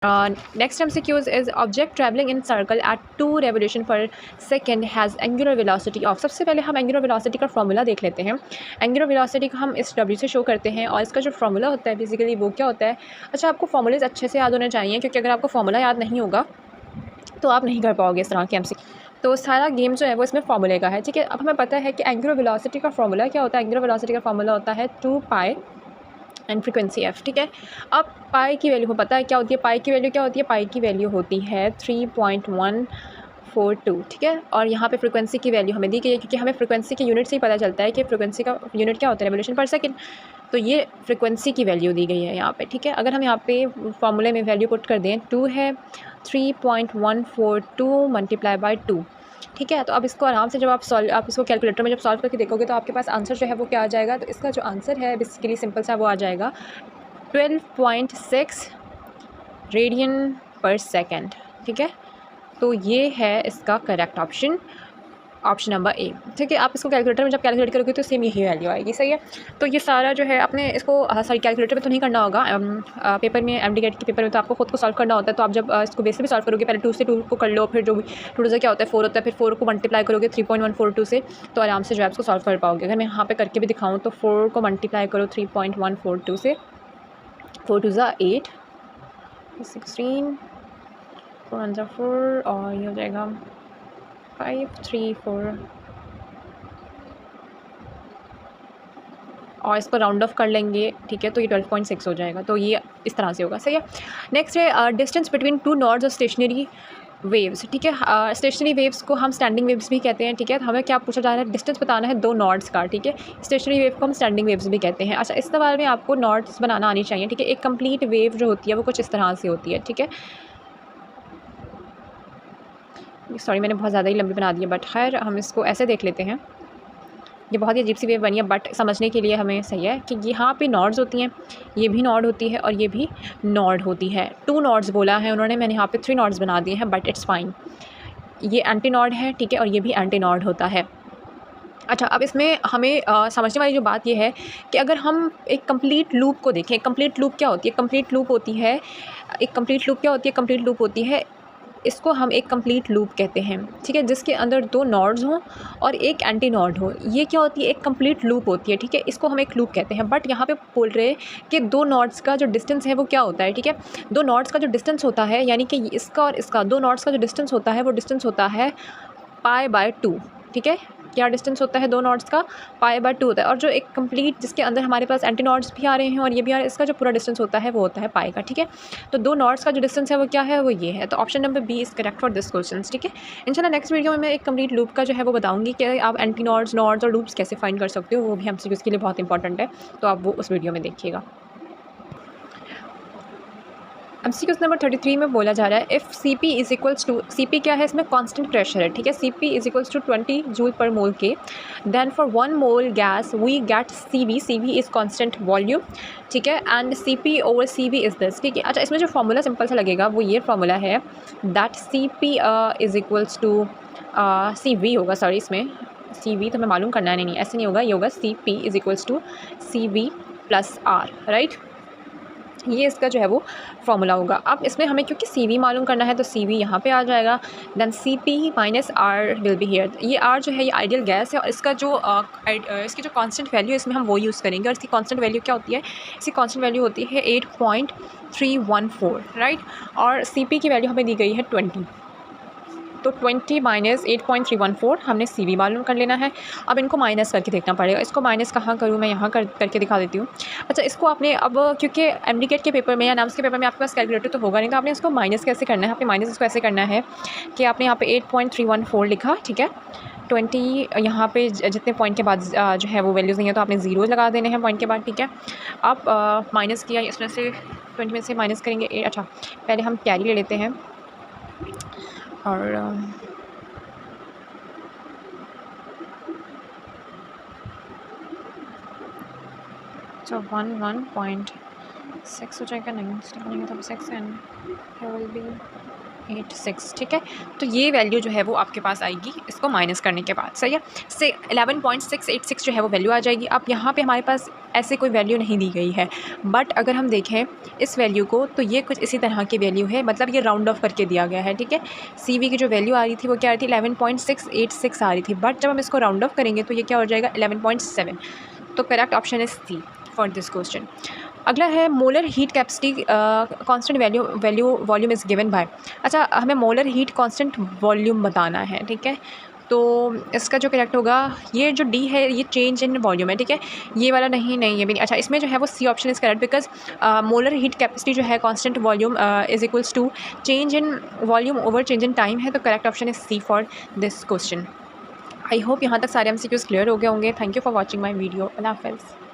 Next MCQs is object traveling in circle at 2 revolution per second has angular velocity of। सबसे पहले हम angular velocity का formula देख लेते हैं। एंगुलर वेलोसिटी को हम इस W से शो करते हैं और इसका जो फॉर्मूला होता है बेसिकली वो क्या होता है। अच्छा, आपको फॉर्मूलेज अच्छे से याद होने चाहिए, क्योंकि अगर आपको फॉर्मूला याद नहीं होगा तो आप नहीं कर पाओगे इस तरह के MCQ। तो सारा गेम जो है वो इसमें फॉर्मूले का है, ठीक है। अब हमें पता है कि एंगुलर वेलोसिटी का फॉर्मूला क्या होता है। एंगुलर वेलोसिटी का फॉर्मूला होता है 2 पाई एंड फ्रीक्वेंसी f, ठीक है। अब पाई की वैल्यू को पता है क्या होती है। पाई की वैल्यू क्या होती है। पाई की वैल्यू होती है 3.142, ठीक है। और यहाँ पे फ्रीक्वेंसी की वैल्यू हमें दी गई है, क्योंकि हमें फ्रीक्वेंसी के यूनिट से ही पता चलता है कि फ्रीक्वेंसी का यूनिट क्या होता है, रेवोल्यूशन पर सेकंड। तो ये फ्रीक्वेंसी की वैल्यू दी गई है यहाँ पे, ठीक है। अगर हम यहाँ पे फॉर्मूले में वैल्यू पुट कर दें, 2 है 3.142 मल्टीप्लाई बाई 2, ठीक है। तो अब इसको आराम से जब आप इसको कैलकुलेटर में जब सॉल्व करके देखोगे तो आपके पास आंसर जो है वो क्या आ जाएगा। तो इसका जो आंसर है बेसिकली सिंपल सा वो आ जाएगा 12.6 रेडियन पर सेकंड, ठीक है। तो ये है इसका correct option, option number A, ठीक है। आप इसको कैलकुलेटर में जब कैलकुलेट करोगे तो सेम यही वैल्यू आएगी, सही है। तो ये सारा जो है आपने इसको सॉरी कैलकुलेटर में तो नहीं करना होगा, पेपर में MD के पेपर में तो आपको खुद को सॉल्व करना होता है। तो आप जब इसको बेस से भी सॉल्व करोगे, पहले 2 से 2 को कर लो, फिर जो भी 2 से क्या होता है 4 होता है, फिर 4 को मल्टीप्लाई करोगे 3.142 से, तो आराम से जो है इसको सॉल्व कर पाओगे। अगर मैं यहाँ पर करके भी दिखाऊँ तो 4 को मल्टीप्लाई करो 3.142 से, 4 2 ज़ा 8, 16, 4 1 ज़ा 4 और ये हो जाएगा 5 3 4 और इसको राउंड ऑफ कर लेंगे, ठीक है। तो ये 12.6 हो जाएगा। तो ये इस तरह से होगा, सही है। नेक्स्ट है distance between 2 nodes of stationery waves, ठीक है। स्टेशनरी वेव्स को हम स्टैंडिंग वेव्स भी कहते हैं, ठीक है। तो हमें क्या पूछा जा रहा है, डिस्टेंस बताना है 2 नॉड्स का, ठीक है। स्टेशनरी वेव को हम स्टैंडिंग वेव्स भी कहते हैं। अच्छा, इस सवाल में आपको नॉड्स बनाना आनी चाहिए, ठीक है। एक कंप्लीट वेव जो होती है वो कुछ इस तरह से होती है, ठीक है। सॉरी मैंने बहुत ज़्यादा ही लंबी बना दी है, बट खैर हम इसको ऐसे देख लेते हैं। ये बहुत ही अजीब सी वेव बनी है, बट समझने के लिए हमें सही है कि यहाँ पे नॉड्स होती हैं, ये भी नॉड होती है और ये भी नॉड होती है। 2 नॉड्स बोला है उन्होंने, मैंने यहाँ पे 3 नॉड्स बना दिए हैं, बट इट्स फाइन। ये एंटी नॉड है, ठीक है, और ये भी एंटी नॉड होता है। अच्छा, अब इसमें हमें समझने वाली जो बात ये है कि अगर हम एक कंप्लीट लूप को देखें, कंप्लीट लूप क्या होती है। कंप्लीट लूप होती है, एक कंप्लीट लूप क्या होती है, कंप्लीट लूप होती है, इसको हम एक कंप्लीट लूप कहते हैं, ठीक है, जिसके अंदर 2 नॉड्स हों और एक एंटी नॉड हो। ये क्या होती है, एक कंप्लीट लूप होती है, ठीक है। इसको हम एक लूप कहते हैं। बट यहाँ पे बोल रहे हैं कि 2 नॉड्स का जो डिस्टेंस है वो क्या होता है, ठीक है। 2 नॉड्स का जो डिस्टेंस होता है, यानी कि इसका और इसका 2 नॉड्स का जो डिस्टेंस होता है वो डिस्टेंस होता है π/2, ठीक है। क्या डिस्टेंस होता है 2 नॉड्स का, π/2 होता है। और जो एक कंप्लीट जिसके अंदर हमारे पास एंटी नॉड्स भी आ रहे हैं और ये भी आ रहे हैं, इसका जो पूरा डिस्टेंस होता है वो होता है पाई का, ठीक है। तो 2 नॉड्स का जो डिस्टेंस है वो क्या है, वो ये है। तो option number B is correct for this question, ठीक है। इंशाल्लाह नेक्स्ट वीडियो में मैं एक कंप्लीट लूप का जो है वो बताऊँगी कि आप एंटी नॉड्स, नॉड्स और लूप्स कैसे फाइंड कर सकते हो। वो भी हमसे उसके लिए बहुत इंपॉर्टेंट है, तो आप वो उस वीडियो में देखिएगा। MCQ नंबर 33 में बोला जा रहा है if CP is equals to, CP क्या है, इसमें कांस्टेंट प्रेशर है, ठीक है। CP is equals to 20 joule per mole K, then for 1 mole gas we get CV, CV is constant volume, ठीक है, and CP over CV is this, ठीक है। अच्छा, इसमें जो फार्मूला सिंपल सा लगेगा वो ये फार्मूला है that CP is equals to CV होगा, सॉरी इसमें CV तो हमें मालूम करना है, नहीं ऐसे नहीं होगा, ये होगा CP is equals to CV plus R, right. ये इसका जो है वो फार्मूला होगा। अब इसमें हमें क्योंकि CV मालूम करना है तो CV यहाँ पे आ जाएगा, then CP minus R will be here. ये R जो है ये आइडियल गैस है और इसका जो इसकी जो कांस्टेंट वैल्यू है इसमें हम वो यूज़ करेंगे। और इसकी कांस्टेंट वैल्यू क्या होती है, इसकी कांस्टेंट वैल्यू होती है 8.314, राइट। और CP की वैल्यू हमें दी गई है 20, तो 20 माइनस 8.314 हमने CV मालूम कर लेना है। अब इनको माइनस करके देखना पड़ेगा। इसको माइनस कहाँ करूँ, मैं यहाँ करके दिखा देती हूँ। अच्छा, इसको आपने अब क्योंकि MD के पेपर में या नाम्स के पेपर में आपके पास कैलकुलेटर तो होगा नहीं, तो आपने इसको माइनस कैसे करना है। आपने माइनस इसको ऐसे करना है कि आपने यहाँ पे 8.314 लिखा, ठीक है। 20 यहाँ पे जितने पॉइंट के बाद जो है वो वैल्यूज़ नहीं है तो आपने ज़ीरो लगा देने हैं पॉइंट के बाद, ठीक है। अब माइनस किया, इसमें से 20 में से माइनस करेंगे। अच्छा, पहले हम कैरी ले लेते हैं और तो 1.6 हो जाएगा, नहीं स्टार्टिंग तो 6 एंड विल बी 86, ठीक है। तो ये वैल्यू जो है वो आपके पास आएगी इसको माइनस करने के बाद, सही है। से 11.686 जो है वो वैल्यू आ जाएगी। अब यहाँ पे हमारे पास ऐसे कोई वैल्यू नहीं दी गई है, बट अगर हम देखें इस वैल्यू को तो ये कुछ इसी तरह की वैल्यू है, मतलब ये राउंड ऑफ करके दिया गया है, ठीक है। CV की जो वैल्यू आ रही थी वो क्या आ रही थी 11.686 आ रही थी, बट जब हम इसको राउंड ऑफ करेंगे तो ये क्या हो जाएगा 11.7। तो correct option is C for this question. अगला है molar heat capacity constant volume is given by. अच्छा, हमें मोलर हीट कांस्टेंट वॉल्यूम बताना है, ठीक है। तो इसका जो करेक्ट होगा ये जो D है ये चेंज इन वॉल्यूम है, ठीक है। ये वाला नहीं ये भी नहीं। अच्छा, इसमें जो है वो C option is correct because molar heat capacity जो है constant volume is equals to change in volume over change in time है। तो correct option is C for this question. I hope यहाँ तक सारे MCQs क्लियर हो गए होंगे। Thank you for watching my video. अल्लाह हाफ़िज़।